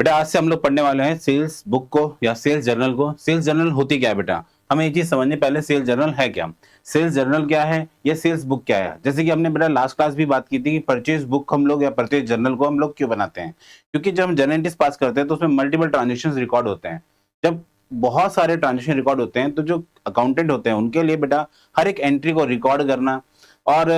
बेटा आज से हम लोग पढ़ने वाले हैं सेल्स बुक को या सेल्स जर्नल को। सेल्स जर्नल होती क्या है बेटा, हमें ये चीज समझनी पहले सेल्स जर्नल है क्या, सेल्स जर्नल क्या है, या सेल्स बुक क्या है। जैसे कि हमने बेटा लास्ट क्लास भी बात की थी कि परचेज बुक हम लोग या परचेज जर्नल को हम लोग क्यों बनाते हैं, क्योंकि जब हम जर्नल एंट्रीज पास करते हैं तो उसमें मल्टीपल ट्रांजेक्शन रिकॉर्ड होते हैं। जब बहुत सारे ट्रांजेक्शन रिकॉर्ड होते हैं तो जो अकाउंटेंट होते हैं उनके लिए बेटा हर एक एंट्री को रिकॉर्ड करना और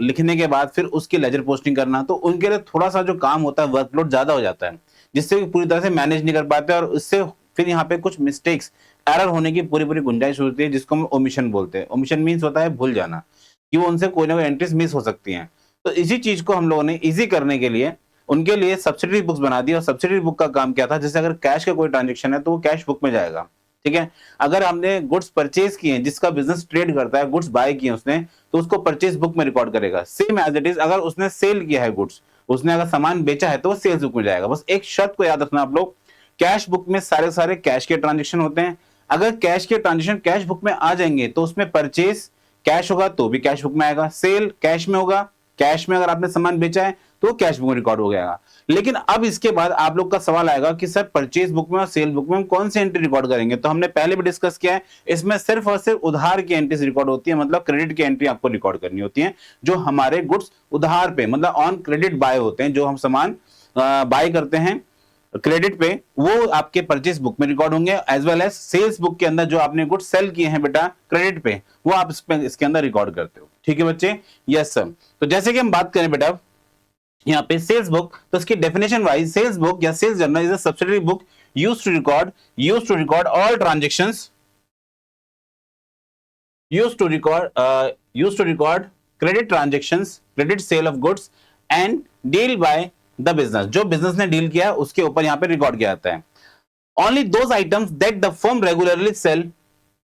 लिखने के बाद फिर उसकी लेजर पोस्टिंग करना, तो उनके लिए थोड़ा सा जो काम होता है वर्कलोड ज्यादा हो जाता है, जिससे पूरी तरह से मैनेज नहीं कर पाते और उससे फिर यहाँ पे कुछ मिस्टेक्स एरर होने की पूरी पूरी गुंजाइश होती है, जिसको हम ओमिशन बोलते हैं। ओमिशन मीन्स होता है भूल जाना, कि वो उनसे कोई ना कोई एंट्रीज मिस हो सकती हैं। तो इसी चीज को हम लोगों ने इजी करने के लिए उनके लिए सब्सिडरी बुक्स बना दी। और सब्सिडरी बुक का काम क्या था, जैसे अगर कैश का कोई ट्रांजेक्शन है तो वो कैश बुक में जाएगा, ठीक है। अगर हमने गुड्स परचेज किए हैं, जिसका बिजनेस ट्रेड करता है, गुड्स बाय किए उसने, तो उसको परचेज बुक में रिकॉर्ड करेगा। सेम एज इट इज अगर उसने सेल किया है गुड्स, उसने अगर सामान बेचा है तो वो सेल्स बुक में जाएगा। बस एक शर्त को याद रखना आप लोग, कैश बुक में सारे सारे कैश के ट्रांजेक्शन होते हैं। अगर कैश के ट्रांजेक्शन कैश बुक में आ जाएंगे तो उसमें परचेज कैश होगा तो भी कैश बुक में आएगा, सेल कैश में होगा, कैश में अगर आपने सामान बेचा है तो कैश बुक में रिकॉर्ड हो जाएगा। लेकिन अब इसके बाद आप लोग का सवाल आएगा कि सर परचेज बुक में और सेल बुक में हम कौन सी एंट्री रिकॉर्ड करेंगे। तो हमने पहले भी डिस्कस किया है, इसमें सिर्फ और सिर्फ उधार की एंट्रीज रिकॉर्ड होती है, मतलब क्रेडिट की एंट्री आपको रिकॉर्ड करनी होती है। जो हमारे गुड्स उधार पे मतलब ऑन क्रेडिट बाय होते हैं, जो हम सामान बाय करते हैं क्रेडिट पे, वो आपके परचेज बुक में रिकॉर्ड होंगे। As well as sales book के अंदर जो आपने गुड्स सेल किए हैं बेटा क्रेडिट पे, वो आप इसके अंदर रिकॉर्ड करते हो, ठीक है बच्चे। Yes sir. तो जैसे कि हम बात करें बेटा यहाँ पे सेल्स बुक, तो इसकी डेफिनेशन वाइज सेल्स बुक या sales journal is a subsidiary book used to record all transactions, used to record credit transactions, credit sale of goods and deal by the business। जो business ने deal किया उसके ऊपर यहाँ पे record किया जाता है। Only those items that the firm regularly sell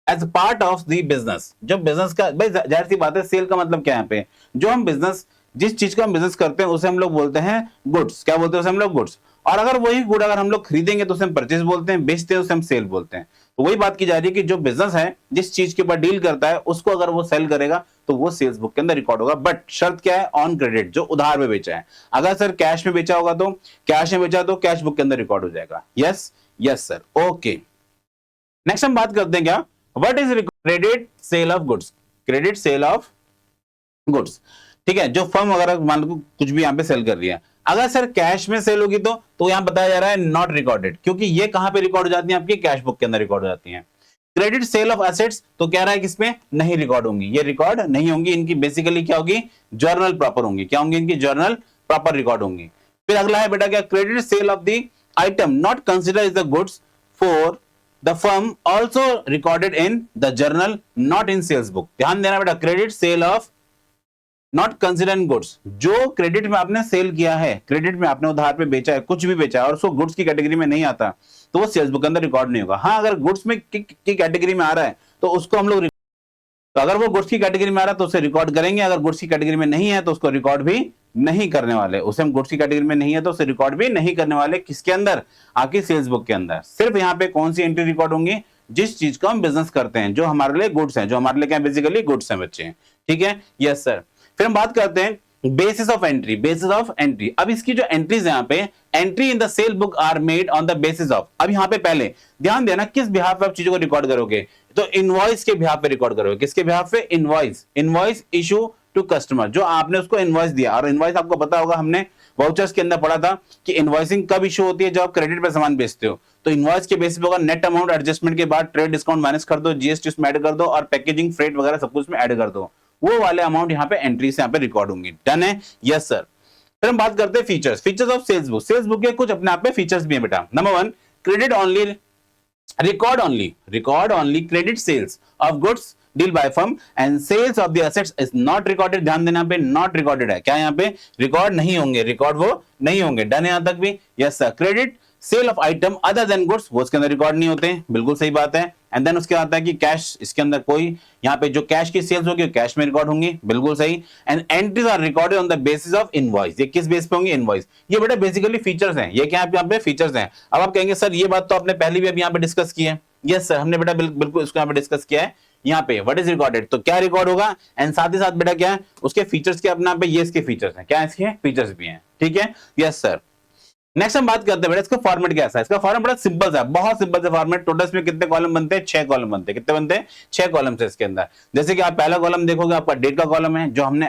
as part of the business। जो बिजनेस का, भाई जाहिर सी बात है सेल का मतलब क्या है यहाँ पे, जो हम बिजनेस, जिस चीज का हम बिजनेस करते हैं उसे हम लोग बोलते हैं गुड्स। क्या बोलते हैं उसे हम लोग? गुड्स। और अगर वही गुड अगर हम लोग खरीदेंगे तो उसे हम परचेज बोलते हैं, बेचते हैं उसे हम सेल बोलते हैं। तो वही बात की जा रही है कि जो बिजनेस है जिस चीज के ऊपर डील करता है उसको अगर वो सेल करेगा तो वो सेल्स बुक के अंदर रिकॉर्ड होगा। बट शर्त क्या है? ऑन क्रेडिट, जो उधार में बेचा है। अगर सर कैश में बेचा होगा तो कैश में बेचा तो कैश बुक के अंदर रिकॉर्ड हो जाएगा। Yes yes sir, okay. Next हम बात करते हैं क्या, what is credit sale of goods. Credit sale of goods, ठीक है। जो फर्म अगर मान लो कुछ भी यहाँ पे सेल कर रही है, अगर सर कैश में सेल होगी तो यहाँ बताया जा रहा है नॉट रिकॉर्डेड, क्योंकि ये कहां पे रिकॉर्ड हो जाती है? आपकी कैश बुक के अंदर रिकॉर्ड हो जाती है। क्रेडिट सेल ऑफ एसेट्स तो कह रहा है किसमें नहीं रिकॉर्ड होंगी, ये रिकॉर्ड नहीं होंगी। इनकी बेसिकली क्या होगी? जर्नल प्रॉपर होंगी। क्या होंगी? इनकी जर्नल प्रॉपर रिकॉर्ड होंगी। फिर अगला है बेटा क्या, credit sale of the item not consider is the goods for the firm also recorded in the journal not in sales book. ध्यान देना बेटा, credit sale of not consider goods, जो क्रेडिट में आपने सेल किया है, क्रेडिट में आपने उधार पे बेचा है, कुछ भी बेचा है और उसको गुड्स की कैटेगरी में नहीं आता तो वो सेल्स बुक के अंदर रिकॉर्ड नहीं होगा। हाँ, अगर गुड्स में की कैटेगरी में आ रहा है तो उसको हम लोग, तो अगर वो गुड्स की कैटेगरी में आ रहा है तो उसे रिकॉर्ड करेंगे, अगर गुड्स की कैटेगरी में नहीं है तो उसको रिकॉर्ड भी नहीं करने वाले। उसे हम गुड्स की कैटेगरी में नहीं है तो उसे रिकॉर्ड भी नहीं करने वाले। किसके अंदर? आपकी सेल्स बुक के अंदर। सिर्फ यहाँ पे कौन सी एंट्री रिकॉर्ड होंगी? जिस चीज का हम बिजनेस करते हैं, जो हमारे लिए गुड्स हैं, जो हमारे लिए क्या बेसिकली गुड्स हैं बच्चे, ठीक है। Yes sir. फिर हम बात करते हैं basis of entry. Basis of entry, अब इसकी जो एंट्रीज यहाँ पे, entry in the sale book are made on the basis of. अब यहाँ पे पहले ध्यान देना किस बिहाफ पे आप चीजों को रिकॉर्ड करोगे, तो इनवॉइस के बिहाफ पे रिकॉर्ड करोगे। किसके बिहाफ पे? इनवॉइस इशू टू कस्टमर, जो आपने उसको इनवॉइस दिया। और इनवॉइस आपको पता होगा, हमने वाउचर्स के अंदर पढ़ा था कि इनवॉइसिंग कब इशू होती है? जब आप क्रेडिट पे सामान बेचते हो तो इनवॉइस के बेसिस पे होगा, नेट अमाउंट एडजस्टमेंट के बाद ट्रेड डिस्काउंट माइनस कर दो, जीएसटी उसमें ऐड कर दो और पैकेजिंग फ्रेट वगैरह सब कुछ में ऐड कर दो, वो वाले अमाउंट यहाँ पे एंट्री से यहाँ पे रिकॉर्ड होंगी। डन है? Yes sir. फिर हम बात करते हैं features of sales book. Sales book के कुछ अपने आप में फीचर्स भी हैं बेटा। Number 1, credit only, record only credit sales of goods deal by firm and sales of the assets is not recorded. ध्यान देना, पे नॉट रिकॉर्डेड है। क्या यहाँ पे? रिकॉर्ड नहीं होंगे, रिकॉर्ड वो नहीं होंगे। डन है यहां तक भी? Yes sir. Credit sale of item other than goods, वो इसके अंदर रिकॉर्ड नहीं होते हैं, बिल्कुल सही बात है। एंड देन उसके आता है कि कैश, इसके अंदर कोई यहाँ पे जो कैश की सेल्स होगी कैश में रिकॉर्ड होंगी, बिल्कुल सही। And entries are recorded on the basis of invoice. ये किस बेस पे होंगी? इनवॉइस। ये बेटा बेसिकली फीचर्स हैं। ये क्या है? यहाँ पे फीचर्स हैं। अब आप कहेंगे सर ये बात तो आपने पहले भी अब यहाँ पे डिस्कस की है। यस सर, हमने बेटा बिल्कुल इसको यहाँ पे डिस्कस किया है। यहाँ पे व्हाट इज रिकॉर्डेड, तो क्या रिकॉर्ड होगा, एंड साथ ही साथ बेटा क्या है उसके फीचर्स के अपना पे, ये इसके फीचर्स हैं। क्या इसके फीचर्स भी हैं, ठीक है। Yes sir. नेक्स्ट हम बात करते हैं बेटा इसका फॉर्मेट कैसा है। इसका फॉर्मेट बड़ा सिंपल सा, बहुत सिंपल सा फॉर्मेट। टोटल इसमें कितने कॉलम बनते हैं? 6 कॉलम बनते हैं। कितने बनते हैं? 6 कॉलम से इसके अंदर। जैसे कि आप पहला कॉलम देखोगे, आपका डेट का कॉलम है, जो हमने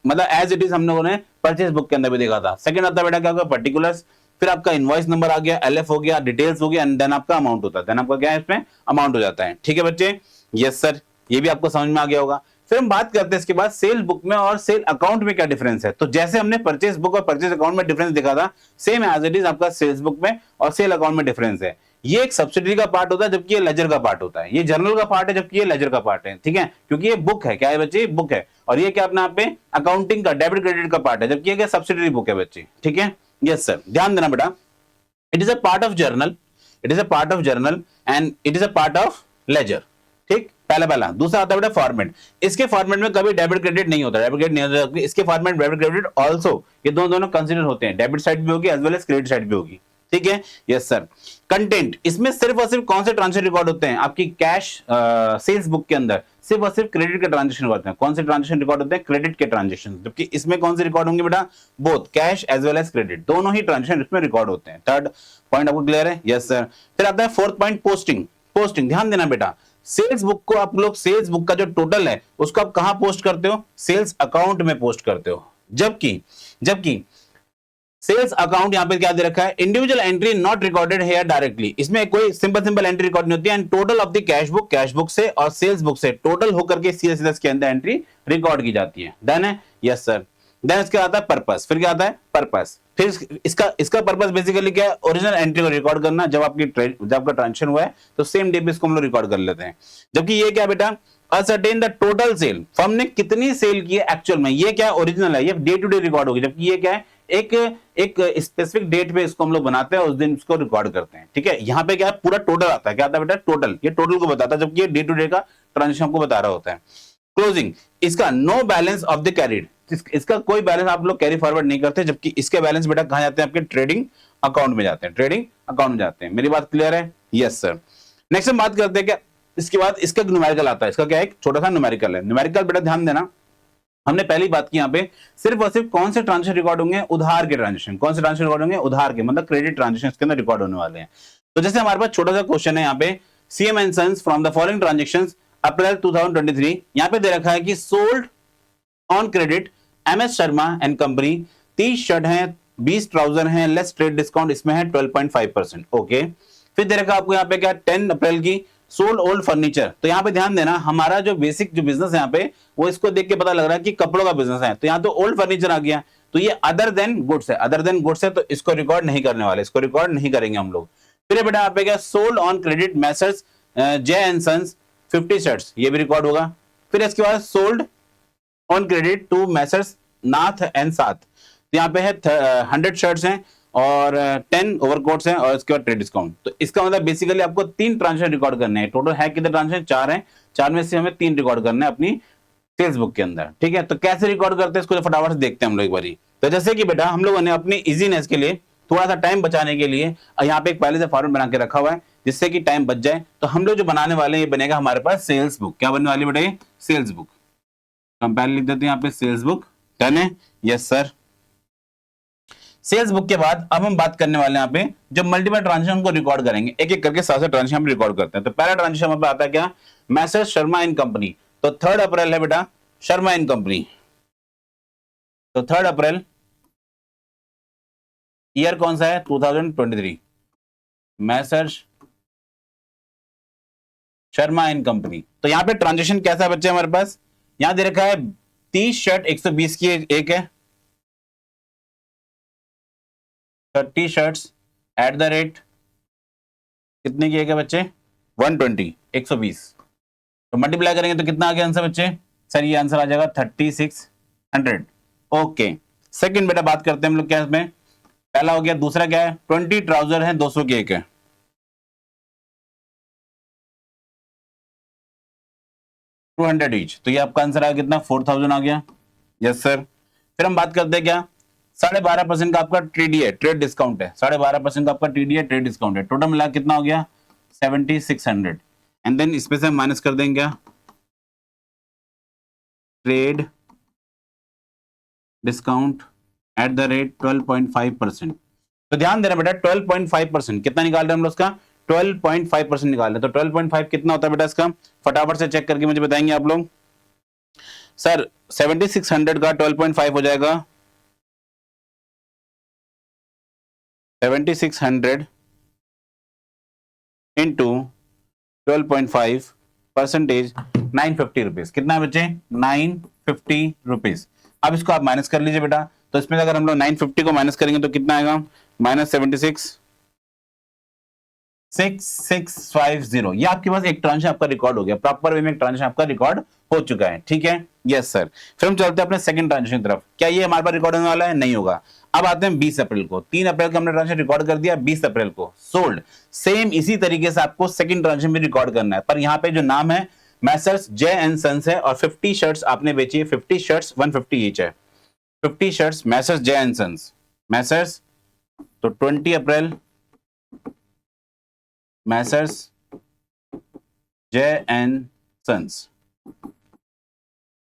मतलब एज इट इज हम लोगों ने परचेज बुक के अंदर भी देखा था। सेकंड आता है बेटा क्या होगा? पर्टिकुलर्स। फिर आपका इनवॉइस नंबर आ गया, एलएफ हो गया, डिटेल्स हो गया, एंड देन आपका अमाउंट होता है। देन आपका क्या है? इसमें अमाउंट हो जाता है। ठीक है बच्चे? यस सर, ये भी आपको समझ में आ गया होगा। फिर हम बात करते हैं इसके बाद सेल बुक में और सेल अकाउंट में क्या डिफरेंस है। तो जैसे हमने परचेज बुक और परचेज अकाउंट में डिफरेंस देखा था, सेम एज इट इज आपका सेल्स बुक में और सेल अकाउंट में डिफरेंस है। ये एक सब्सिडरी का पार्ट होता है, जबकि ये लेजर का पार्ट होता है। ये जर्नल का पार्ट है, जबकि ये लेजर का पार्ट है। ठीक है? क्योंकि ये बुक है। क्या है बच्चे? बुक है। और ये क्या अपने आप पे अकाउंटिंग का डेबिट क्रेडिट का पार्ट है, जबकि ये क्या सब्सिडरी बुक है बच्चे। ठीक है? यस सर, ध्यान देना बेटा। It is a part of journal, it is a part of journal and it is a part of ledger. ठीक? पहला दूसरा आता है बेटा फॉर्मेट। इसके फॉर्मेट में कभी डेबिट क्रेडिट नहीं होता, डेबिट क्रेडिट नहीं होता। इसके फॉर्मेट डेबिट क्रेडिट आल्सो, ये दोनों कंसीडर होते हैं। डेबिट साइड भी होगी as well as credit side भी होगी। ठीक है? Yes sir. कंटेंट, इसमें सिर्फ और सिर्फ कौन से ट्रांजेक्शन रिकॉर्ड होते हैं आपकी कैश सेल्स बुक के अंदर? सिर्फ और सिर्फ क्रेडिट के ट्रांजेक्शन होते हैं। कौन से ट्रांजेक्शन रिकॉर्ड होते हैं? क्रेडिट के ट्रांजेक्शन। जबकि इसमें कौन से रिकॉर्ड होंगे बेटा? Both cash as well as credit, दोनों ही ट्रांजेक्शन इसमें रिकॉर्ड होते हैं। थर्ड पॉइंट आपको क्लियर है? Yes sir. फिर आता है फोर्थ पॉइंट, पोस्टिंग। पोस्टिंग ध्यान देना बेटा, सेल्स बुक को आप लोग, सेल्स बुक का जो टोटल है उसको आप कहां पोस्ट करते हो? सेल्स अकाउंट में पोस्ट करते हो। जबकि जबकि सेल्स अकाउंट यहां पे क्या दे रखा है? Individual entry not recorded here directly. इसमें कोई सिंपल एंट्री रिकॉर्ड नहीं होती है। And total of the cash book से और सेल्स बुक से टोटल होकर के सीधे सीधे इसके अंदर एंट्री रिकॉर्ड की जाती है। डन है? Yes sir. देन इसके आता है पर्पस। फिर क्या आता है? पर्पस। फिर इसका पर्पस बेसिकली क्या है? ओरिजिनल एंट्री को रिकॉर्ड करना। जब आपका ट्रांजेक्शन हुआ है तो सेम डे पे इसको हम लोग रिकॉर्ड कर लेते हैं। जबकि ये क्या बेटा? Ascertain the total sale, firm ने कितनी सेल की है एक्चुअल में, ये क्या ओरिजिनल है, ये डे टू डे रिकॉर्ड होगी। जबकि ये क्या है? एक एक स्पेसिफिक डेट पे इसको हम लोग बनाते हैं, उस दिन इसको रिकॉर्ड करते हैं। ठीक है? यहाँ पे क्या है? पूरा टोटल आता है। क्या आता है बेटा? टोटल। ये टोटल को बताता है, जबकि ये डे टू डे का ट्रांजेक्शन को बता रहा होता है। क्लोजिंग, इसका no balance of the carried, इसका कोई बैलेंस आप लोग कैरी फॉरवर्ड नहीं करते। जबकि इसके बैलेंस बेटा कहां जाते हैं? आपके ट्रेडिंग अकाउंट में जाते हैं। ट्रेडिंग अकाउंट में जाते हैं। मेरी बात क्लियर है? Yes sir. नेक्स्ट हम बात करते हैं क्या इसके बाद, इसका न्यूमेरिकल आता है। इसका क्या है? एक छोटा सा न्यूमेरिकल है। न्यूमेरिकल बेटा ध्यान देना, हमने पहली बात की यहाँ पे सिर्फ और सिर्फ कौन से ट्रांजेक्शन रिकॉर्ड होंगे? उधार के ट्रांजेक्शन। कौन से ट्रांजेक्शन रिकॉर्ड होंगे? उधार के, मतलब क्रेडिट ट्रांजेक्शन के अंदर रिकॉर्ड होने वाले हैं। तो जैसे हमारे पास छोटा सा क्वेश्चन है यहाँ पे, CM and sons from the following transactions April 2023, यहाँ पे दे रखा है कि sold on credit MS Sharma and company 30 shirt हैं, 20 ट्राउजर हैं, लेस ट्रेड डिस्काउंट इसमें है 12.5%। ओके। फिर दे रखा आपको यहाँ पे क्या? 10 अप्रैल की सोल्ड ओल्ड फर्नीचर। तो यहाँ पे ध्यान देना, हमारा जो बेसिक जो बिजनेस है यहाँ पे, वो इसको देख के पता लग रहा है कि कपड़ों का बिजनेस है। तो यहाँ तो ओल्ड फर्नीचर आ गया, तो ये अदर देन गुड्स है। अदर देन गुड्स है तो इसको रिकॉर्ड नहीं करने वाले, इसको रिकॉर्ड नहीं करेंगे हम लोग। फिर बेटा यहाँ पे क्या? Sold on credit messrs J and sons 50 shirts, ये भी रिकॉर्ड होगा। फिर इसके बाद sold on credit to messrs Nath and Sath, तो यहाँ पे है 100 शर्ट्स हैं और 10 ओवरकोट्स हैं और इसके बाद ट्रेड डिस्काउंट। तो इसका मतलब बेसिकली आपको 3 ट्रांजेक्शन रिकॉर्ड करने हैं। टोटल है कितने ट्रांजेक्शन? 4 हैं। 4 में से हमें 3 रिकॉर्ड करना है अपनी सेल्स बुक के अंदर। ठीक है? तो कैसे रिकॉर्ड करते हैं इसको फटाफट से देखते हैं हम लोग एक बारी। तो जैसे कि बेटा हम लोगों ने अपनी इजीनेस के लिए, थोड़ा सा टाइम बचाने के लिए यहाँ पे एक पहले से फॉर्मेट बना के रखा हुआ है, जिससे कि टाइम बच जाए। तो हम लोग जो बनाने वाले हैं, ये बनेगा हमारे पास सेल्स बुक। क्या बनने वाली बेटा? ये सेल्स बुक। कंपेयर लिख देते हैं यहाँ पे, सेल्स बुक। डन है? Yes sir. सेल्स बुक के बाद अब हम बात करने वाले हैं यहाँ पे जो मल्टीपल ट्रांजेक्शन को रिकॉर्ड करेंगे, एक एक करके 7 ट्रांजेक्शन हम रिकॉर्ड करते हैं। तो पहला ट्रांजेक्शन हमारे आता है क्या? Message Sharma and company. तो 3 अप्रैल है बेटा, शर्मा एंड कंपनी। तो 3 अप्रैल, ईयर कौन सा है? 2023, मैसेज शर्मा एंड कंपनी। तो यहाँ पे ट्रांजेक्शन कैसा बच्चे हमारे पास? यहाँ दे रखा है 30 शर्ट 120 की एक है, 30 शर्ट्स एट द रेट कितने की एक है बच्चे? 120, 120। तो मल्टीप्लाई करेंगे तो कितना आ गया आंसर बच्चे? सर ये आंसर आ जाएगा 3600। ओके। सेकंड बेटा बात करते हैं हम लोग क्या इसमें, पहला हो गया। दूसरा क्या है? 20 ट्राउजर है, 200 की एक है, 200 ईच। तो ये आपका आंसर आ गया कितना? 4000 आ गया। Yes sir. फिर हम बात करते हैं क्या? 12.5% का आपका टीडी है, ट्रेड डिस्काउंट है। 12.5% का आपका टीडी है, ट्रेड डिस्काउंट है। टोटल मिला कितना हो गया? 7600। एंड देन इसमें से हम माइनस कर देंगे क्या? Trade discount at the rate 12.5%। तो ध्यान देना बेटा 12.5% कितना निकाल रहे हैं हम लोग उसका 12.5% निकाल रहे हैं। तो 12.5 कितना होता है बेटा इसका, फटाफट से चेक करके मुझे बताएंगे आप लोग। सर 7600 का 12.5 हो जाएगा 7600 इंटू 12.5 परसेंटेज 950 रुपीज। कितना है बच्चे 950 रुपीज। अब इसको आप माइनस कर लीजिए बेटा। तो इसमें अगर हम लोग 950 को माइनस करेंगे तो कितना आएगा -76,650। ये आपके पास एक ट्रांजेक्शन आपका रिकॉर्ड हो गया, प्रॉपर वे में एक ट्रांजेक्शन आपका रिकॉर्ड हो चुका है। ठीक है, यस सर। फिर हम चलते हैं अपने सेकंड ट्रांजेक्शन की तरफ। क्या ये हमारे पास रिकॉर्ड होने वाला है? नहीं होगा। अब आते हैं 20 अप्रैल को। 3 अप्रैल को हमने ट्रांजेक्शन रिकॉर्ड कर दिया, 20 अप्रैल को सोल्ड। सेम इसी तरीके से आपको सेकंड ट्रांजेक्शन भी रिकॉर्ड करना है, पर यहाँ पे जो नाम है मैसर्स जे एंड सन्स है और 50 शर्ट्स आपने बेची है। 50 शर्ट्स 150 ईच है। 50 shirts messrs J and sons, messrs. तो 20 April messrs J and sons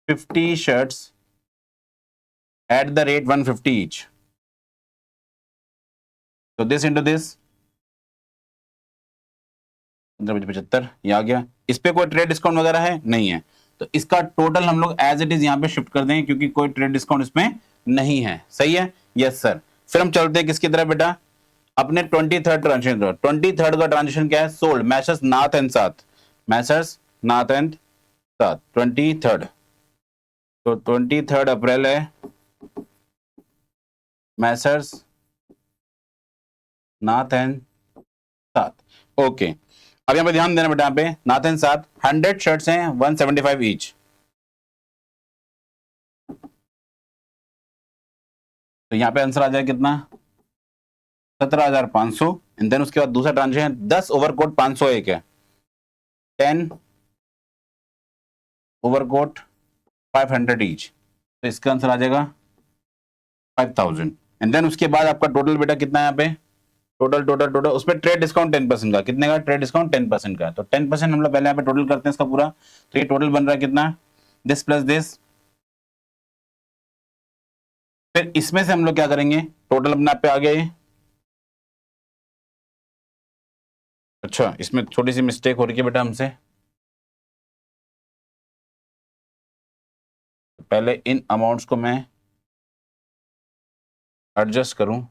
50 shirts at the rate 150 each. So this into this 1575 ये आ गया। इस पे कोई ट्रेड डिस्काउंट वगैरह है? नहीं है। तो इसका टोटल हम लोग एज इट इज यहाँ पे शिफ्ट कर देंगे क्योंकि कोई ट्रेड डिस्काउंट इसमें नहीं है। सही है, यस सर। फिर हम चलते हैं किसकी तरफ बेटा, अपने 23rd ट्रांजेक्शन। 23rd का ट्रांजेक्शन क्या है? सोल्ड मैसर्स नाथ एंड साथ, मैसर्स नाथ एंड साथ 23rd। तो 23rd अप्रैल है मैसर्स नाथ एंड साथ। ओके, अब यहां पे ध्यान देना बेटा, यहाँ पे नाथ एंड साथ 100 शर्ट्स हैं 175 ईच। तो यहाँ पे आंसर आ जाए कितना 17,500। एंड देन उसके बाद दूसरा ट्रांजेक्शन 10 ओवरकोट 501 है, 10 ओवरकोट 500 ईच। तो इसका आंसर आ जाएगा 5000। एंड देन उसके बाद आपका टोटल बेटा कितना है यहाँ पे, टोटल उसमें ट्रेड डिस्काउंट 10% का। कितने का ट्रेड डिस्काउंट? 10% का। तो 10% हम लोग पहले यहाँ पे टोटल करते हैं इसका पूरा। तो ये टोटल बन रहा है कितना, दिस प्लस दिस। फिर इसमें से हम लोग क्या करेंगे, टोटल अपने आप पे आ गया ये। अच्छा, इसमें थोड़ी सी मिस्टेक हो रही है बेटा हमसे। पहले इन अमाउंट्स को मैं एडजस्ट करूं।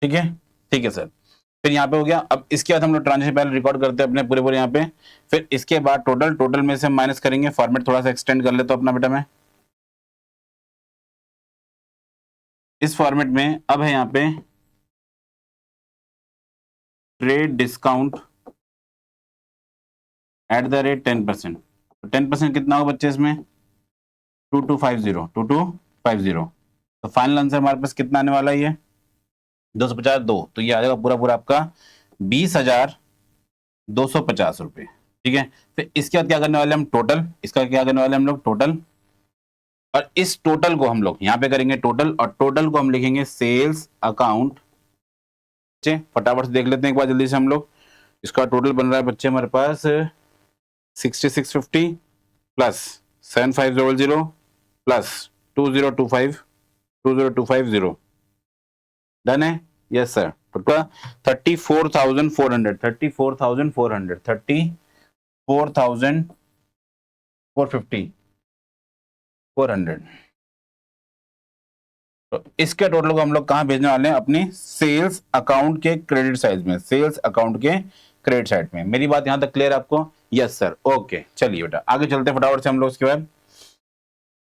ठीक है, ठीक है सर। फिर यहाँ पे हो गया। अब इसके बाद हम लोग ट्रांजेक्शन पहले रिकॉर्ड करते हैं अपने पूरे यहाँ पे। फिर इसके बाद टोटल में से हम माइनस करेंगे। फॉर्मेट थोड़ा सा एक्सटेंड कर लेता हूं अपना बेटा मैं। इस फॉर्मेट में अब है यहाँ पे trade discount at the rate 10%। 10% कितना होगा बच्चे इसमें 2250। तो फाइनल आंसर हमारे पास कितना आने वाला है, ये 250 2। तो ये आ जाएगा पूरा आपका 20,250 रुपए। ठीक है, फिर इसके बाद क्या करने वाले हम टोटल, इसका क्या करने वाले हम लोग टोटल। और इस टोटल को हम लोग यहाँ पे करेंगे टोटल, और टोटल को हम लिखेंगे सेल्स अकाउंट। फटाफट से देख लेते हैं एक बार जल्दी से हम लोग। इसका टोटल बन रहा है बच्चे हमारे पास 6650 प्लस 7500 प्लस 2025 डन है, यस सर। टोटल 34,400 400। तो इसके टोटल को हम लोग कहां भेजने वाले हैं, अपनी सेल्स अकाउंट के क्रेडिट साइड में, सेल्स अकाउंट के क्रेडिट साइड में। मेरी बात यहां तक क्लियर आपको? Yes sir, okay. चलिए बेटा आगे चलते हैं फटाफट से हम लोग। उसके बाद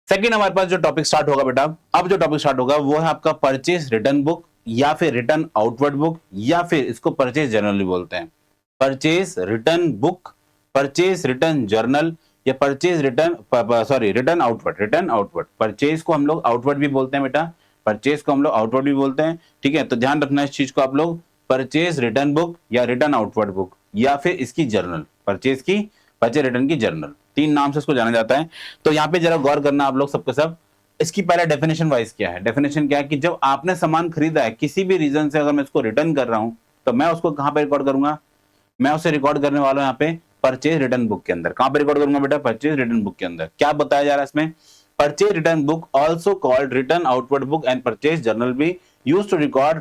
सेकंड हमारे पास जो टॉपिक स्टार्ट होगा बेटा, अब जो टॉपिक स्टार्ट होगा वो है आपका परचेज रिटर्न बुक, या फिर रिटर्न आउटवर्ड बुक, या फिर इसको परचेज जर्नल भी बोलते हैं। Purchase return book, purchase return journal, या purchase return return outward. Purchase को हम लोग आउटवर्ड भी बोलते हैं बेटा, परचेज को हम लोग आउटवर्ड भी बोलते हैं। ठीक है, तो ध्यान रखना इस चीज को आप लोग, परचेज रिटर्न बुक या रिटर्न आउटवर्ड बुक, या फिर इसकी जर्नल, परचेज रिटर्न की जर्नल, 3 नाम से इसको जाना जाता है। तो यहाँ पे जरा गौर करना आप लोग सबके सब। इसकी पहले डेफिनेशन वाइज क्या है, डेफिनेशन क्या है कि जब आपने सामान खरीदा है किसी भी रीजन से, अगर मैं इसको रिटर्न कर रहा हूं तो मैं उसको कहां पे रिकॉर्ड करूंगा, मैं उसे रिकॉर्ड करने वाला हूं यहाँ पे परचेज रिटर्न बुक के अंदर। कहां पे रिकॉर्ड करूंगा बेटा? परचेज रिटर्न बुक के अंदर। क्या बताया जा रहा है इसमें? Purchase return book also called return outward book and purchase journal be used to record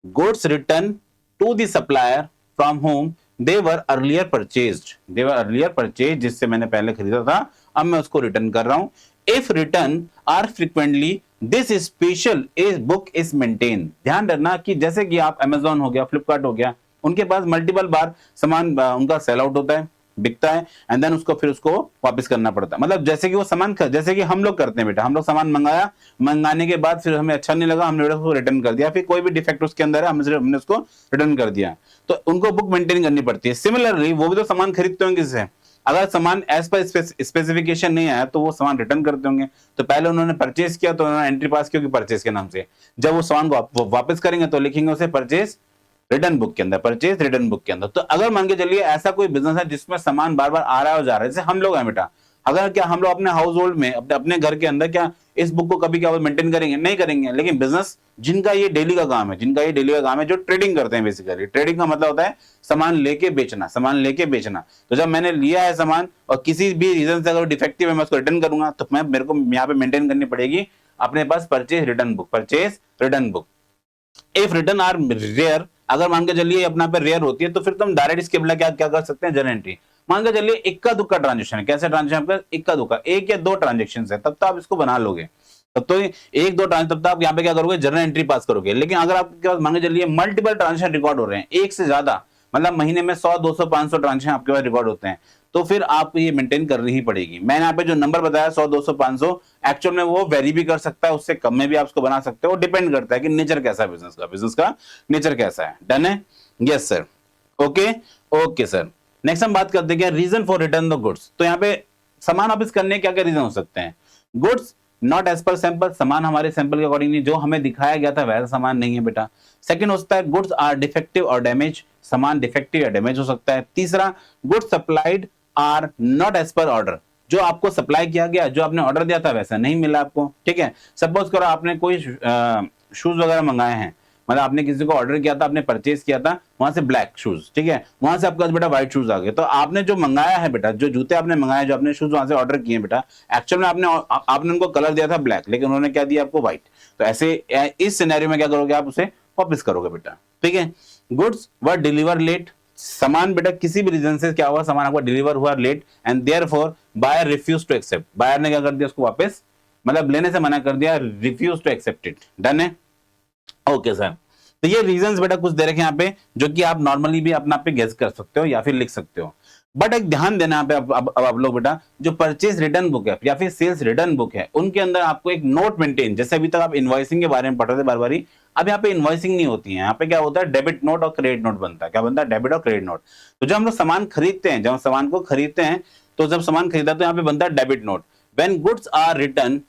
goods return to the supplier from whom they were earlier purchase, जिससे मैंने पहले खरीदा था, अब मैं उसको रिटर्न कर रहा हूं। If return are frequently this special book is maintain. ध्यान रखना कि जैसे कि आप अमेजॉन हो गया, फ्लिपकार्ट हो गया, उनके पास मल्टीपल बार सामान उनका सेल आउट होता है, बिकता है, एंड देन उसको वापस करना पड़ता है। मतलब जैसे कि वो सामान, जैसे कि हम लोग करते हैं बेटा, हम लोग सामान मंगाया, मंगाने के बाद फिर हमें अच्छा नहीं लगा, हमने उसको रिटर्न कर दिया, फिर कोई भी डिफेक्ट उसके अंदर है, हमने उसको रिटर्न कर दिया, तो उनको बुक मेंटेन करनी पड़ती है। सिमिलरली वो भी तो सामान खरीदते होंगे किससे, अगर सामान एज पर स्पेसिफिकेशन नहीं आया तो वो सामान रिटर्न करते होंगे। तो पहले उन्होंने परचेज किया तो उन्होंने एंट्री पास की परचेज के नाम से, जब वो सामान को वापस करेंगे तो लिखेंगे उसे परचेज रिटर्न बुक के अंदर, परचेज रिटर्न बुक के अंदर। तो अगर मान के चलिए ऐसा कोई बिजनेस है जिसमें सामान बार बार आ रहा है और जा रहा है, जैसे हम लोग हैं बेटा, अगर क्या हम लोग अपने हाउस होल्ड में, अपने घर के अंदर क्या इस बुक को कभी क्या मेंटेन करेंगे? नहीं करेंगे। लेकिन बिजनेस जिनका ये डेली का काम है, जो ट्रेडिंग करते हैं, बेसिकली ट्रेडिंग का मतलब होता है सामान लेके बेचना, तो जब मैंने लिया है सामान और किसी भी रीजन से अगर डिफेक्टिव है, मैं उसको रिटर्न करूंगा, तो मेरे को यहाँ पे मेंटेन करनी पड़ेगी अपने पास purchase return book. If return are rare, अगर मान के चलिए अपना पे रेयर होती है, तो फिर तुम डायरेक्ट इसके बिना क्या कर सकते हैं? Journal entry. मान के चलिए इक्का दुक्का ट्रांजेक्शन है। कैसे ट्रांजेक्शन? आपका इक्का दुक्का, एक या दो ट्रांजेक्शन है, तब तो आप इसको बना लोगे, तब तो एक दो ट्रांजेक्शन, तब तो आप यहाँ पे क्या करोगे? जर्नल एंट्री पास करोगे। लेकिन अगर आपके पास मान के चलिए मल्टीपल ट्रांजेक्शन रिकॉर्ड हो रहे हैं, एक से ज्यादा, मतलब महीने में 100, 200, 500 ट्रांजेक्शन आपके पास रिकॉर्ड होते हैं, तो फिर आपको ये मेंटेन करनी ही पड़ेगी। मैंने यहाँ पे जो नंबर बताया 100, 200, 500, एक्चुअल में वो वेरी भी कर सकता है, उससे कम में भी आप उसको बना सकते हो, डिपेंड करता है कि नेचर कैसा है बिजनेस का नेचर कैसा है। डन है? Yes sir. Okay sir. Next हम बात करते हैं reason for return the goods. तो यहाँ पे सामान वापस करने क्या क्या रीजन हो सकते हैं? Goods not as per sample, सामान हमारे सैंपल के अकॉर्डिंग नहीं, जो हमें दिखाया गया था वैसा सामान नहीं है बेटा। सेकंड होता है गुड्स आर डिफेक्टिव और डैमेज, सामान डिफेक्टिव या डैमेज हो सकता है। तीसरा, goods supplied are not as per order, जो आपको सप्लाई किया गया, जो आपने ऑर्डर दिया था वैसा नहीं मिला आपको। ठीक है, सपोज करो आपने कोई शूज वगैरह मंगाए हैं, मतलब आपने किसी को ऑर्डर किया था, आपने परचेज किया था वहां से ब्लैक शूज, ठीक है, वहां से आपका बेटा व्हाइट शूज आ गए, तो आपने जो मंगाया है बेटा, जो जूते आपने मंगाए, जो आपने शूज वहां से ऑर्डर किए बेटा, एक्चुअल में आपने उनको कलर दिया था ब्लैक, लेकिन उन्होंने क्या दिया आपको व्हाइट। तो ऐसे इस सिनेरियो में क्या करोगे? आप उसे वापस करोगे बेटा। ठीक है। गुड्स वर डिलीवर लेट, सामान बेटा किसी भी रीजन से क्या हुआ, सामान आपको डिलीवर हुआ late, and therefore buyer refuse to accept, buyer ने क्या कर दिया? उसको वापस, मतलब लेने से मना कर दिया, refuse to accept it. Done है? Okay sir. तो ये रीजंस बेटा कुछ दे रखे यहाँ पे, जो कि आप नॉर्मली भी अपना पे गेस कर सकते हो या फिर लिख सकते हो। बट एक ध्यान देना यहाँ पे अब आप लोग बेटा, जो परचेज रिटर्न बुक है या फिर सेल्स रिटर्न बुक है, उनके अंदर आपको एक नोट मेंटेन, जैसे अभी तक आप इनवॉइसिंग के बारे में पढ़ रहे थे बार बारी, अब यहाँ पे इनवॉइसिंग नहीं होती है, यहाँ पे क्या होता है? डेबिट नोट और क्रेडिट नोट बनता है। क्या बनता है? डेबिट और क्रेडिट नोट। तो जब हम लोग सामान खरीदते हैं, जब सामान को खरीदते हैं, तो जब सामान खरीदा तो यहाँ पे बनता है debit note. when goods are written,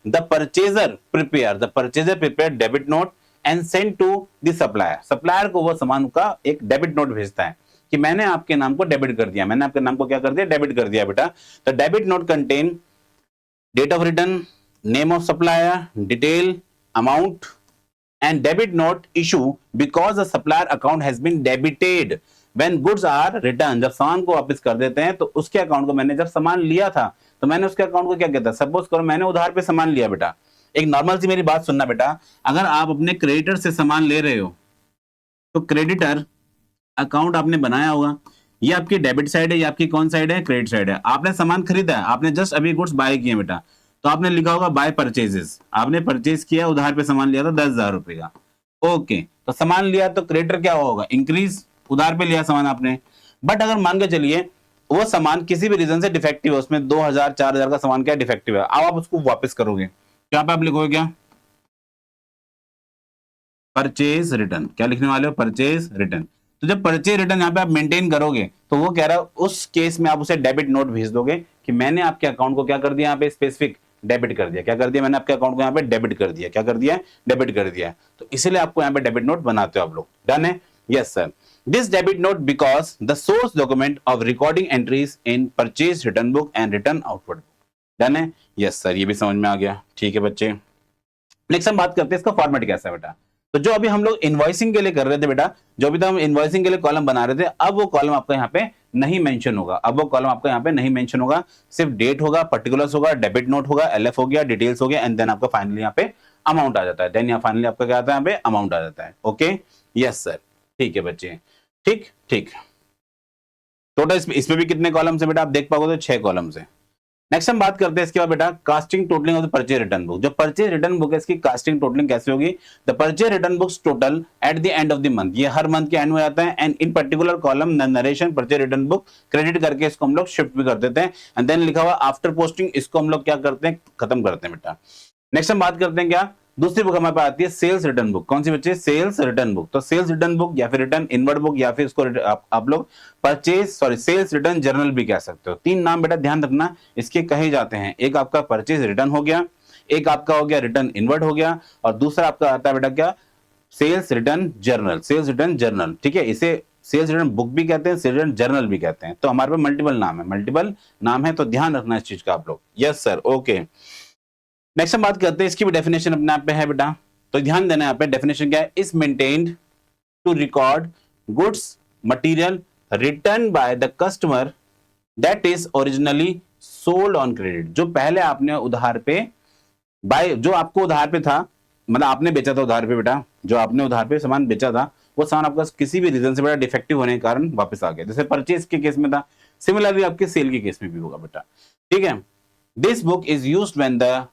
the purchaser prepare debit note and send to the supplier को वो सामान का एक डेबिट नोट भेजता है कि मैंने आपके नाम को डेबिट कर दिया, मैंने आपके नाम को क्या कर दिया? डेबिट कर दिया बेटा। तो debit note contain date of return, name of supplier, detail, amount, and debit note issue because the supplier account has been debited when goods are returned। जब सामान को वापस कर देते हैं तो उसके अकाउंट को, मैंने जब सामान लिया था तो मैंने उसके अकाउंट को क्या कहता है? सपोज करो मैंने उधार पे सामान लिया बेटा, एक नॉर्मल सी मेरी बात सुनना बेटा, अगर आप अपने क्रेडिटर से सामान ले रहे हो तो क्रेडिटर अकाउंट आपने बनाया होगा, ये आपकी डेबिट साइड है, ये आपकी कौन साइड है? क्रेडिट साइड है। आपने सामान खरीदा है, आपने जस्ट अभी गुड्स बाय किए बेटा, तो आपने लिखा होगा बाय परचेजेस, आपने परचेज किया, उधार पे सामान लिया था 10,000 रुपए का। ओके, तो सामान लिया तो क्रेडिटर क्या होगा? इंक्रीज, उधार पे लिया सामान आपने। बट अगर मान के चलिए वो सामान किसी भी रीजन से डिफेक्टिव है, उसमें 2,000 4,000 का सामान क्या डिफेक्टिव है, अब आप उसको वापस करोगे, क्या पे आप लिखोगे? क्या? Purchase return. क्या लिखने वाले हो? Purchase return. तो जब परचेज रिटर्न यहाँ पे आप मेंटेन करोगे तो वो कह रहा है उस केस में आप उसे डेबिट नोट भेज दोगे कि मैंने आपके अकाउंट को क्या कर दिया? यहाँ पे स्पेसिफिक डेबिट कर दिया। क्या कर दिया? मैंने आपके अकाउंट को यहाँ पे डेबिट कर दिया। क्या कर दिया? डेबिट कर दिया। तो इसीलिए आपको यहाँ पे डेबिट नोट बनाते हो आप लोग। डन है? Yes sir. This debit note because the source document of recording entries in purchase return book and return outward book. Done है? यस सर, ये भी समझ में आ गया। ठीक है बच्चे, नेक्स्ट हम बात करते हैं इसका फॉर्मेट कैसा है बेटा। तो जो अभी हम लोग इनवॉइसिंग के लिए कर रहे थे बेटा, जो अभी तक हम इनवॉइसिंग के लिए कॉलम बना रहे थे, अब वो कॉलम आपका यहाँ पे नहीं मेंशन होगा। अब वो कॉलम आपका यहाँ पे नहीं मेंशन होगा, सिर्फ डेट होगा, पर्टिकुलर्स होगा, डेबिट नोट होगा, एलएफ हो गया, डिटेल्स हो गया, एंड देन आपका फाइनली यहाँ पे अमाउंट आ जाता है। देन यहाँ फाइनली आपका क्या आता है, यहाँ पे अमाउंट आ जाता है। ओके, यस सर, ठीक है बच्चे, ठीक ठीक। टोटल इसमें भी कितने कॉलम्स है बेटा, आप देख पाओगे तो 6 कॉलम्स है। नेक्स्ट हम बात करते हैं इसके बाद बेटा casting totalling of the purchase return book. जो परचेज रिटर्न बुक है इसकी कास्टिंग टोटलिंग कैसे होगी? The purchase return books total at the end of the month, ये हर मंथ के एंड में आता है। And in particular column narration purchase return book credit करके इसको हम लोग शिफ्ट भी कर देते हैं। एंड देन लिखा हुआ आफ्टर पोस्टिंग, इसको हम लोग क्या करते हैं, खत्म करते हैं बेटा। नेक्स्ट हम बात करते हैं क्या, दूसरी बुक हमारे पास आती है सेल्स रिटर्न बुक। कौन सी बच्चे? Sales return book. तो सेल्स रिटर्न बुक या फिर रिटर्न इनवर्ड बुक या फिर इसको आप लोग सेल्स रिटर्न जर्नल भी कह सकते हो। 3 नाम बेटा ध्यान रखना इसके कहे जाते हैं। एक आपका परचेज रिटर्न हो गया, एक आपका हो गया रिटर्न इनवर्ड हो गया, और दूसरा आपका आता है बेटा क्या, sales return journal. Sales return journal, ठीक है, इसे सेल्स रिटर्न बुक भी कहते हैं, सेल्स रिटर्न जर्नल भी कहते हैं। तो हमारे पास मल्टीपल नाम है, तो ध्यान रखना इस चीज का आप लोग। Yes sir, okay. नेक्स्ट हम बात करते हैं, इसकी भी डेफिनेशन अपने आप पे है बेटा, तो ध्यान देना यहाँ पे डेफिनेशन क्या है, is maintained to record goods material return by the customer that is originally sold on credit. जो पहले आपने उधार पे बाय, जो आपको उधार पे था, मतलब आपने बेचा था उधार पे बेटा, जो आपने उधार पे सामान बेचा था, वो सामान आपका किसी भी रीजन से बेटा डिफेक्टिव होने के कारण वापस आ गया, जैसे परचेज के केस में था, सिमिलरली आपके सेल के केस में भी होगा बेटा, ठीक है। This book is used when the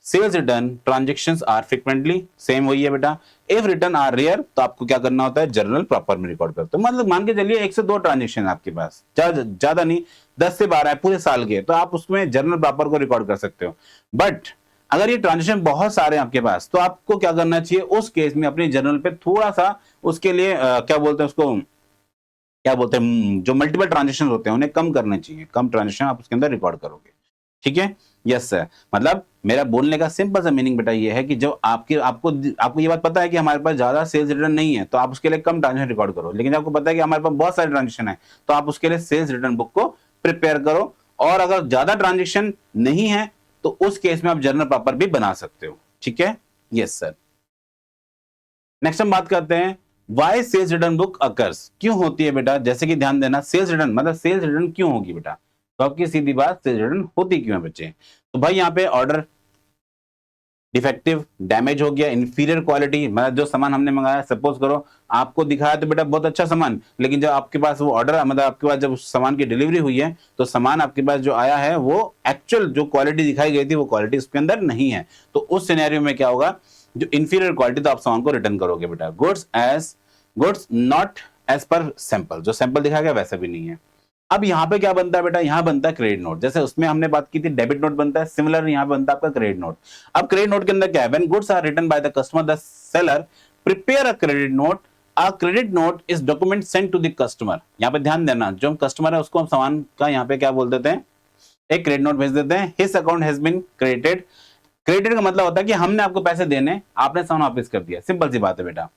sales return transactions are frequently, same वही है बेटा। इफ रिटर्न आर रेयर, तो आपको क्या करना होता है, जर्नल प्रॉपर में रिकॉर्ड करते हो। मतलब मान के चलिए 1 से 2 ट्रांजेक्शन आपके पास, ज्यादा नहीं, 10 से 12 है पूरे साल के, तो आप उसमें जर्नल प्रॉपर को रिकॉर्ड कर सकते हो। बट अगर ये ट्रांजेक्शन बहुत सारे हैं आपके पास, तो आपको क्या करना चाहिए, उस केस में अपनी जर्नल पे थोड़ा सा उसके लिए क्या बोलते हैं उसको, क्या बोलते हैं, जो मल्टीपल ट्रांजेक्शन होते हैं उन्हें कम करने चाहिए, कम ट्रांजेक्शन आप उसके अंदर रिकॉर्ड करोगे, ठीक है। यस सर, मतलब मेरा बोलने का सिंपल सा मीनिंग बेटा ये है कि जो आपको ये बात पता है कि हमारे पास ज्यादा सेल्स रिटर्न नहीं है, तो आप उसके लिए कम ट्रांजेक्शन रिकॉर्ड करो। लेकिन जब आपको पता है कि हमारे पास बहुत सारे ट्रांजेक्शन है, तो आप उसके लिए सेल्स रिटर्न बुक को प्रिपेयर करो। और अगर ज्यादा ट्रांजेक्शन नहीं है, तो उस केस में आप जर्नल प्रॉपर भी बना सकते हो, ठीक है। Yes sir. नेक्स्ट हम बात करते हैं why sales return book occurs, क्यों होती है बेटा। जैसे कि ध्यान देना, सेल्स रिटर्न मतलब सेल्स रिटर्न क्यों होगी बेटा, तो आपकी सीधी बात, सेल्स रिटर्न होती क्यों है बच्चे। तो भाई यहाँ पे ऑर्डर डिफेक्टिव, डैमेज हो गया, इंफीरियर क्वालिटी, मतलब जो सामान हमने मंगाया, सपोज करो आपको दिखाया तो बेटा बहुत अच्छा सामान, लेकिन जब आपके पास वो ऑर्डर, मतलब आपके पास जब उस सामान की डिलीवरी हुई है, तो सामान आपके पास जो आया है वो एक्चुअल जो क्वालिटी दिखाई गई थी वो क्वालिटी उसके अंदर नहीं है। तो उस सिनेरियो में क्या होगा, जो इंफीरियर क्वालिटी, तो आप सामान को रिटर्न करोगे बेटा। Goods not as per sample, जो सैंपल दिखाया गया वैसा भी नहीं है। अब यहाँ पे क्या बनता है बेटा, यहाँ बनता है क्रेडिट नोट। जैसे उसमें हमने बात की थी डेबिट नोट बनता है, सिमिलर यहाँ बनता है आपका क्रेडिट नोट। अब क्रेडिट नोट के अंदर क्या है, when goods are return by the customer, the seller prepare a credit note. A credit note is document sent to the customer. यहाँ पे ध्यान देना, जो कस्टमर है उसको हम सामान का यहाँ पे क्या बोल देते हैं, एक क्रेडिट नोट भेज देते हैं। His account has been credited. Credit का मतलब होता है कि हमने आपको पैसे देने, आपने सामान वापस कर दिया, सिंपल सी बात है बेटा,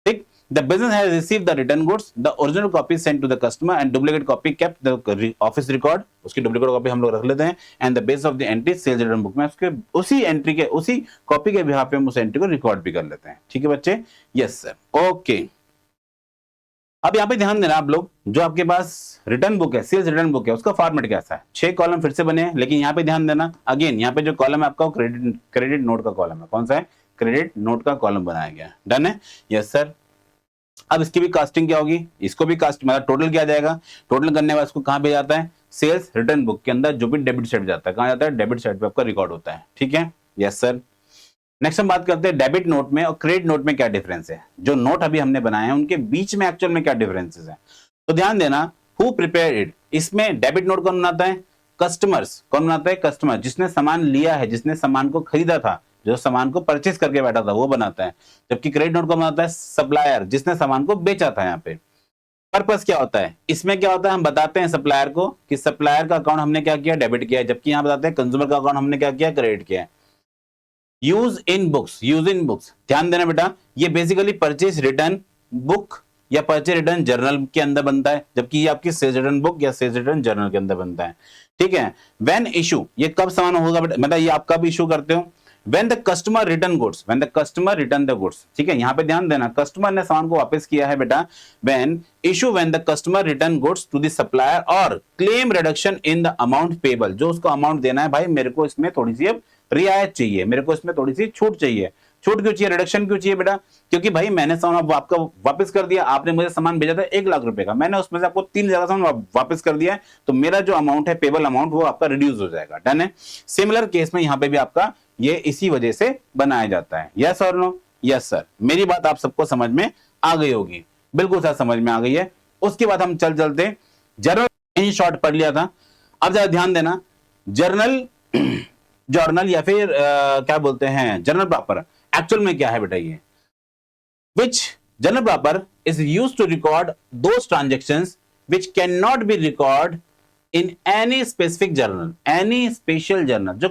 ठीक। The business has received the return goods. The original copy sent to the customer and duplicate copy kept the office record. उसकी डुप्लीकेट कॉपी हम लोग रख लेते हैं। And the base of the entry sales return book में उसके उसी entry के उसी कॉपी के बिहाफ पे हम उस एंट्री को रिकॉर्ड भी कर लेते हैं, ठीक है बच्चे। Yes sir, okay. अब यहाँ पे ध्यान देना आप लोग, जो आपके पास रिटर्न बुक है, सेल्स रिटर्न बुक है, उसका फॉर्मेट कैसा है। 6 कॉलम फिर से बने हैं, लेकिन यहाँ पे ध्यान देना अगेन, यहाँ पे जो कॉलम है आपका क्रेडिट नोट का कॉलम है। कौन सा है, क्रेडिट नोट का कॉलम बनाया गया है। डन है, यस सर। अब इसकी भी कास्टिंग क्या होगी, इसको भी कास्ट मतलब टोटल किया जाएगा। टोटल करने के बाद इसको कहां पे जाता है, सेल्स रिटर्न बुक के अंदर जो भी डेबिट साइड जाता है, कहां जाता है, डेबिट साइड पे आपका रिकॉर्ड होता है, ठीक है। Yes sir. नेक्स्ट हम बात करते हैं डेबिट नोट में और क्रेडिट नोट में क्या डिफरेंस है। जो नोट अभी हमने बनाए हैं उनके बीच में एक्चुअल में क्या डिफरेंसेस है, तो ध्यान देना। हु प्रिपेयर इट, इसमें डेबिट नोट कौन बनाता है, कस्टमर्स। कौन बनाता है, कस्टमर, जिसने सामान लिया है, जिसने सामान को खरीदा था, जो सामान को परचेज करके बैठा था वो बनाता है। जबकि क्रेडिट नोट को बनाता है सप्लायर, जिसने सामान को बेचा था। यहाँ पे पर्पस क्या होता है, इसमें क्या होता है, हम बताते हैं सप्लायर को कि सप्लायर का अकाउंट हमने क्या किया, डेबिट किया है। जबकि यहाँ बताते हैं कंज्यूमर का अकाउंट हमने क्या किया, क्रेडिट किया है। यूज इन बुक्स, ध्यान देना बेटा, ये बेसिकली परचेज रिटर्न बुक या परचेज रिटर्न जर्नल के अंदर बनता है, जबकि ये आपकी सेल्स रिटर्न बुक या सेल्स रिटर्न जर्नल के अंदर बनता है, ठीक है। व्हेन इशू, ये कब सामान होगा बेटा, मतलब ये आप कब इशू करते हो, when the customer return goods, when the customer return the goods, ठीक है, यहां पे ध्यान देना, कस्टमर ने सामान को वापस किया है बेटा, when issue, when the customer return goods to the supplier और claim reduction in the amount payable, जो उसको अमाउंट देना है, भाई मेरे को इसमें थोड़ी सी अब रियायत चाहिए, मेरे को इसमें थोड़ी सी छूट चाहिए। छूट क्यों चाहिए, रिडक्शन क्यों चाहिए बेटा, क्योंकि भाई मैंने सामान आपका वापस कर दिया, आपने मुझे सामान भेजा था 1 लाख रुपए का, मैंने उसमें से आपको 3,000 का सामान वापस कर दिया है, तो मेरा जो अमाउंट है, पेबल अमाउंट, वो आपका रिड्यूस हो जाएगा। डन है। सिमिलर केस में यहां पे भी आपका ये इसी वजह से बनाया जाता है। यस और नो? Yes sir. मेरी बात आप सबको समझ में आ गई होगी, बिल्कुल सर समझ में आ गई है। उसके बाद हम चलते जर्नल इन शॉर्ट पढ़ लिया था। अब जरा ध्यान देना, जर्नल जर्नल या फिर क्या बोलते हैं जर्नल प्रॉपर, एक्चुअल में क्या है बेटा ये, which journal proper is used to record those transactions which cannot be recorded in any specific journal, any special journal, जो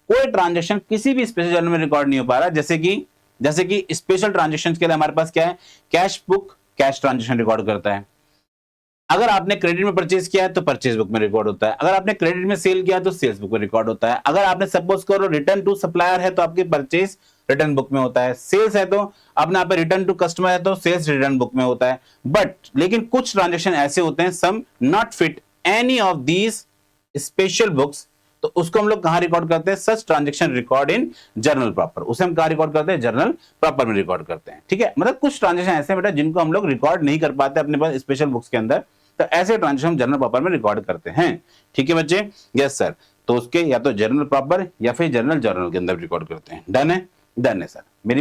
कोई ट्रांजेक्शन किसी भी स्पेशल जर्नल में रिकॉर्ड नहीं हो पा रहा, जैसे कि स्पेशल ट्रांजेक्शंस के लिए हमारे पास क्या है, cash book cash transaction record करता है, अगर आपने क्रेडिट में परचेज किया है तो परचेज बुक में रिकॉर्ड होता है, अगर आपने क्रेडिट में सेल किया तो सेल्स बुक में रिकॉर्ड होता है, अगर आपने सपोज करो रिटर्न टू सप्लायर है तो आपकी परचेज रिटर्न बुक में होता है, सेल्स है तो अपने आप रिटर्न टू कस्टमर है तो सेल्स रिटर्न बुक में होता है। बट लेकिन कुछ ट्रांजेक्शन ऐसे होते हैं, some not fit any of these special books, तो उसको हम लोग कहां रिकॉर्ड करते हैं, such transaction record in journal proper, उसे हम कहां रिकॉर्ड करते हैं, जर्नल प्रॉपर में रिकॉर्ड करते हैं। ठीक है, मतलब कुछ ट्रांजेक्शन ऐसे बेटा जिनको हम लोग रिकॉर्ड नहीं कर पाते अपने पास स्पेशल बुक्स के अंदर, तो ऐसे ट्रांजेक्शन हम जर्नल प्रॉपर में रिकॉर्ड करते हैं। ठीक है बच्चे? Yes sir. तो उसके या तो जर्नल प्रॉपर या फिर जर्नल के अंदर रिकॉर्ड करते हैं। डन है? डन है सर। मेरी